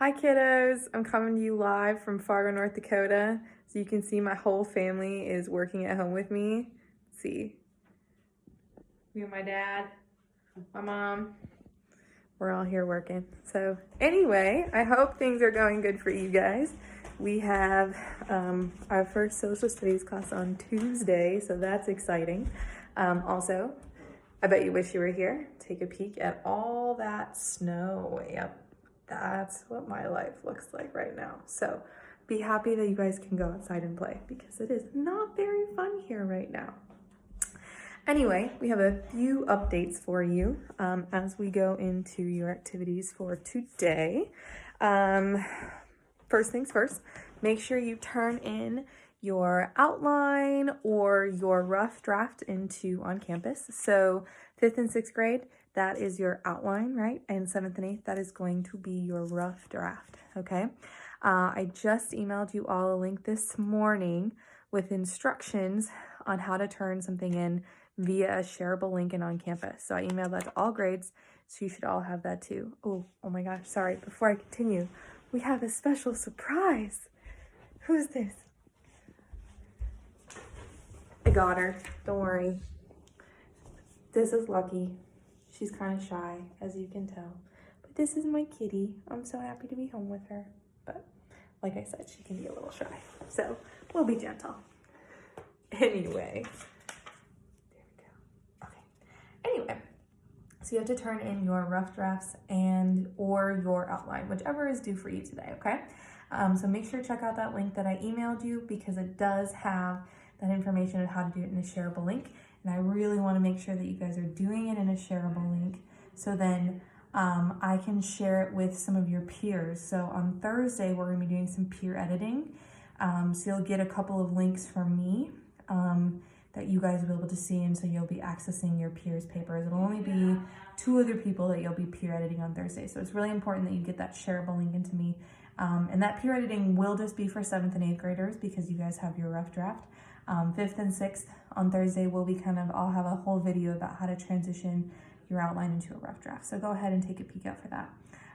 Hi kiddos, I'm coming to you live from Fargo, North Dakota. So you can see my whole family is working at home with me. Let's see, me and my dad, my mom, we're all here working. So anyway, I hope things are going good for you guys. We have our first social studies class on Tuesday, so that's exciting. Also, I bet you wish you were here. Take a peek at all that snow. Yep. That's what my life looks like right now. So be happy that you guys can go outside and play because it is not very fun here right now. Anyway, we have a few updates for you as we go into your activities for today. First things first, make sure you turn in your outline or your rough draft into on campus. So 5th and 6th grade, that is your outline, right? And 7th and 8th, that is going to be your rough draft, okay? I just emailed you all a link this morning with instructions on how to turn something in via a shareable link in on campus. So I emailed that to all grades, so you should all have that too. Oh my gosh, sorry. Before I continue, we have a special surprise. Who's this? I got her, don't worry. This is Lucky. She's kind of shy, as you can tell. But this is my kitty. I'm so happy to be home with her. But like I said, she can be a little shy. So we'll be gentle. Anyway. There we go. Okay. Anyway. So you have to turn in your rough drafts and or your outline, whichever is due for you today, okay? So make sure to check out that link that I emailed you because it does have that information on how to do it in a shareable link. And I really want to make sure that you guys are doing it in a shareable link so then I can share it with some of your peers. So on Thursday, we're going to be doing some peer editing. So you'll get a couple of links from me that you guys will be able to see, and so you'll be accessing your peers' papers. It'll only be 2 other people that you'll be peer editing on Thursday. So it's really important that you get that shareable link into me. And that peer editing will just be for 7th and 8th graders because you guys have your rough draft. 5th and 6th on Thursday will be I'll have a whole video about how to transition your outline into a rough draft. So go ahead and take a peek out for that.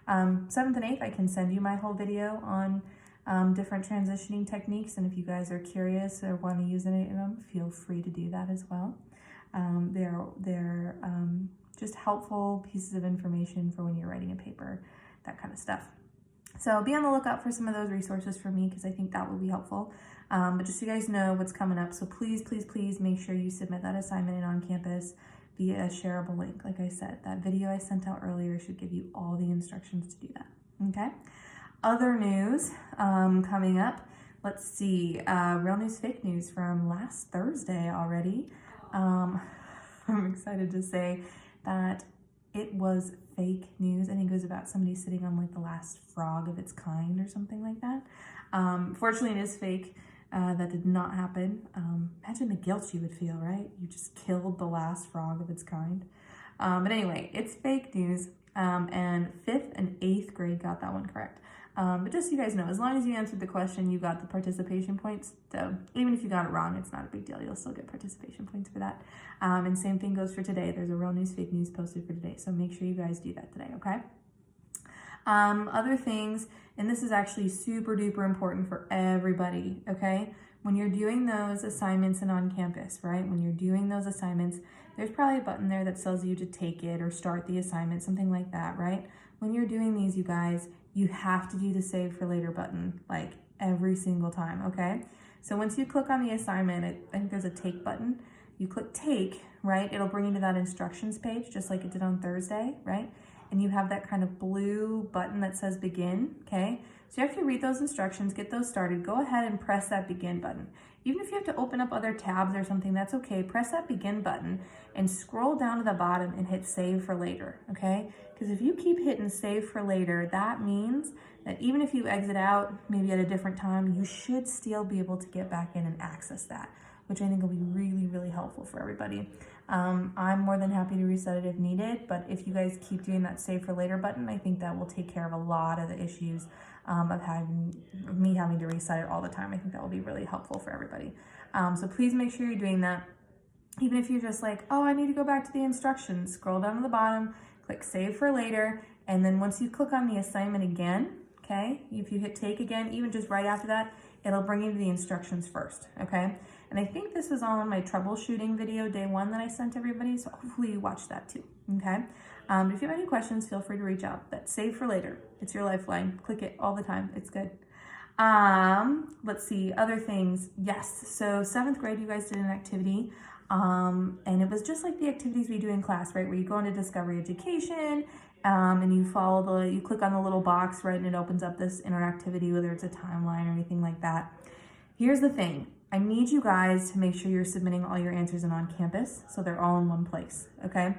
7th and 8th, I can send you my whole video on different transitioning techniques. And if you guys are curious or want to use any of them, feel free to do that as well. They're just helpful pieces of information for when you're writing a paper, that kind of stuff. So be on the lookout for some of those resources for me because I think that will be helpful. But just so you guys know what's coming up. So please, please, please make sure you submit that assignment in on campus via a shareable link. Like I said, that video I sent out earlier should give you all the instructions to do that, okay? Other news coming up. Let's see, real news, fake news from last Thursday already. I'm excited to say that it was fake news. I think it was about somebody sitting on like the last frog of its kind or something like that. Fortunately, it is fake. That did not happen. Imagine the guilt you would feel, right? You just killed the last frog of its kind. But anyway, it's fake news. And 5th and 8th grade got that one correct. But just so you guys know, as long as you answered the question, you got the participation points. So even if you got it wrong, it's not a big deal. You'll still get participation points for that. And same thing goes for today. There's a real news, fake news posted for today. So make sure you guys do that today, okay? Other things, and this is actually super duper important for everybody, okay? When you're doing those assignments and on campus, right? When you're doing those assignments, there's probably a button there that tells you to take it or start the assignment, something like that, right? When you're doing these, you guys, you have to do the save for later button, like every single time, okay? So once you click on the assignment, I think there's a take button. You click take, right? It'll bring you to that instructions page, just like it did on Thursday, right? And you have that kind of blue button that says begin, okay? So after you read those instructions, get those started, go ahead and press that begin button. Even if you have to open up other tabs or something, that's okay. Press that begin button and scroll down to the bottom and hit save for later, okay? Because if you keep hitting save for later, that means that even if you exit out, maybe at a different time, you should still be able to get back in and access that, which I think will be really, really helpful for everybody. I'm more than happy to reset it if needed, but if you guys keep doing that save for later button, I think that will take care of a lot of the issues of me having to reset it all the time. I think that will be really helpful for everybody. So please make sure you're doing that. Even if you're just like, oh, I need to go back to the instructions, scroll down to the bottom, click save for later, and then once you click on the assignment again, okay? If you hit take again, even just right after that, it'll bring you to the instructions first, okay? And I think this was all in my troubleshooting video, day 1 that I sent everybody, so hopefully you watched that too, okay? If you have any questions, feel free to reach out, but save for later. It's your lifeline. Click it all the time. It's good. Let's see, other things. Yes, so 7th grade, you guys did an activity, and it was just like the activities we do in class, right? Where you go into Discovery Education, and you click on the little box, right? And it opens up this interactivity, whether it's a timeline or anything like that. Here's the thing. I need you guys to make sure you're submitting all your answers in On Campus, so they're all in one place, okay?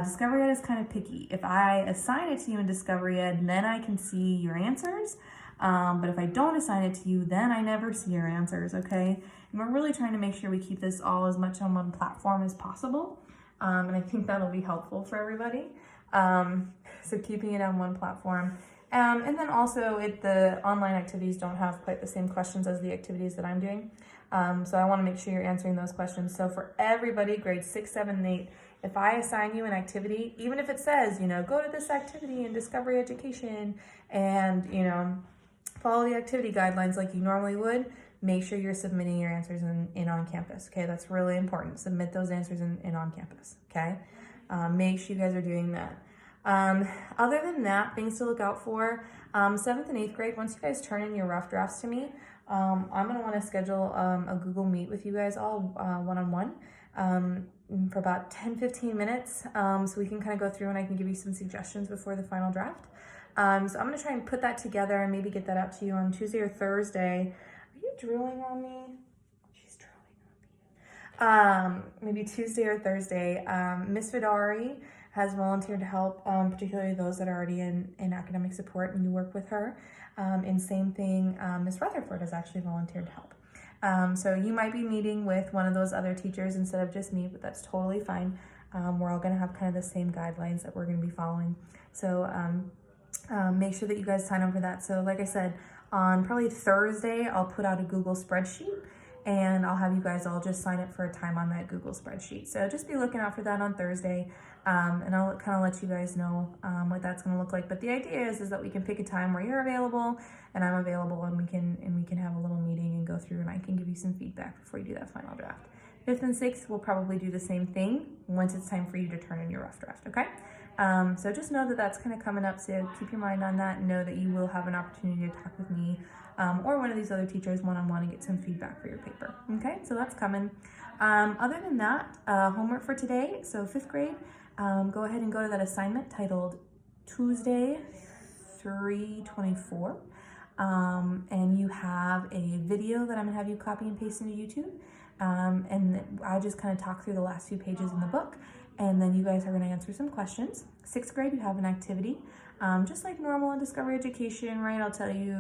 Discovery Ed is kind of picky. If I assign it to you in Discovery Ed, then I can see your answers. But if I don't assign it to you, then I never see your answers, okay? And we're really trying to make sure we keep this all as much on one platform as possible. And I think that'll be helpful for everybody. So keeping it on one platform. And then also the online activities don't have quite the same questions as the activities that I'm doing. So I want to make sure you're answering those questions. So for everybody, grades 6, 7, and 8, if I assign you an activity, even if it says, go to this activity in Discovery Education and, follow the activity guidelines like you normally would, make sure you're submitting your answers in On Campus, okay? That's really important. Submit those answers in On Campus, okay? Make sure you guys are doing that. Other than that, things to look out for, 7th and 8th grade, once you guys turn in your rough drafts to me, I'm going to want to schedule a Google Meet with you guys all one-on-one for about 10-15 minutes, so we can kind of go through and I can give you some suggestions before the final draft. So I'm going to try and put that together and maybe get that out to you on Tuesday or Thursday. Are you drooling on me? She's drooling on me. Maybe Tuesday or Thursday. Miss Vidari has volunteered to help, particularly those that are already in academic support and you work with her. And same thing, Miss Rutherford has actually volunteered to help. So you might be meeting with one of those other teachers instead of just me, but that's totally fine. We're all going to have kind of the same guidelines that we're going to be following. So make sure that you guys sign up for that. So like I said, on probably Thursday, I'll put out a Google spreadsheet and I'll have you guys all just sign up for a time on that Google spreadsheet. So just be looking out for that on Thursday. And I'll kind of let you guys know what that's going to look like. But the idea is that we can pick a time where you're available and I'm available, and we can have a little meeting and go through, and I can give you some feedback before you do that final draft. 5th and 6th, we'll probably do the same thing once it's time for you to turn in your rough draft, okay? So just know that that's kind of coming up, so keep your mind on that and know that you will have an opportunity to talk with me or one of these other teachers one-on-one and get some feedback for your paper, okay? So that's coming. Other than that, homework for today, so 5th grade, go ahead and go to that assignment titled Tuesday 3/24, and you have a video that I'm gonna have you copy and paste into YouTube, and I just kind of talk through the last few pages in the book, and then you guys are gonna answer some questions. 6th grade, you have an activity, just like normal in Discovery Education, right? I'll tell you,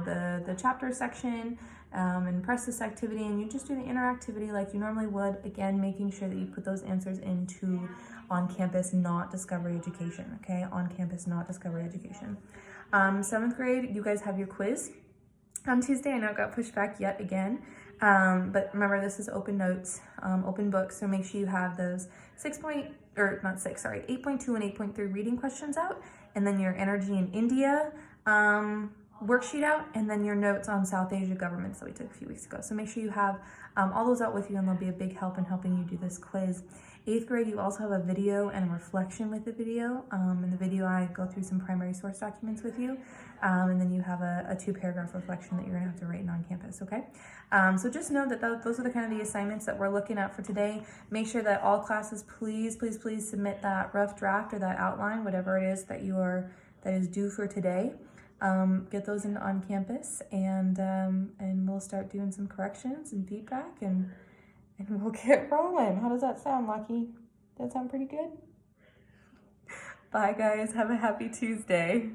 the chapter section, and press this activity, and you just do the interactivity like you normally would, again, making sure that you put those answers into On Campus, not Discovery Education, okay? On Campus, not Discovery Education. 7th grade, you guys have your quiz on Tuesday. I know it got pushed back yet again, but remember, this is open notes, open books, so make sure you have those 8.2 and 8.3 reading questions out, and then your Energy in India worksheet out, and then your notes on South Asia governments that we took a few weeks ago. So make sure you have all those out with you, and they'll be a big help in helping you do this quiz. 8th grade, you also have a video and a reflection with the video. In the video, I go through some primary source documents with you, and then you have a 2-paragraph reflection that you're gonna have to write on campus, okay? So just know that those are the kind of the assignments that we're looking at for today. Make sure that all classes, please submit that rough draft or that outline, whatever it is that is due for today. Get those into On Campus, and we'll start doing some corrections and feedback, and we'll get rolling. How does that sound, Lucky? Does that sound pretty good? Bye, guys. Have a happy Tuesday.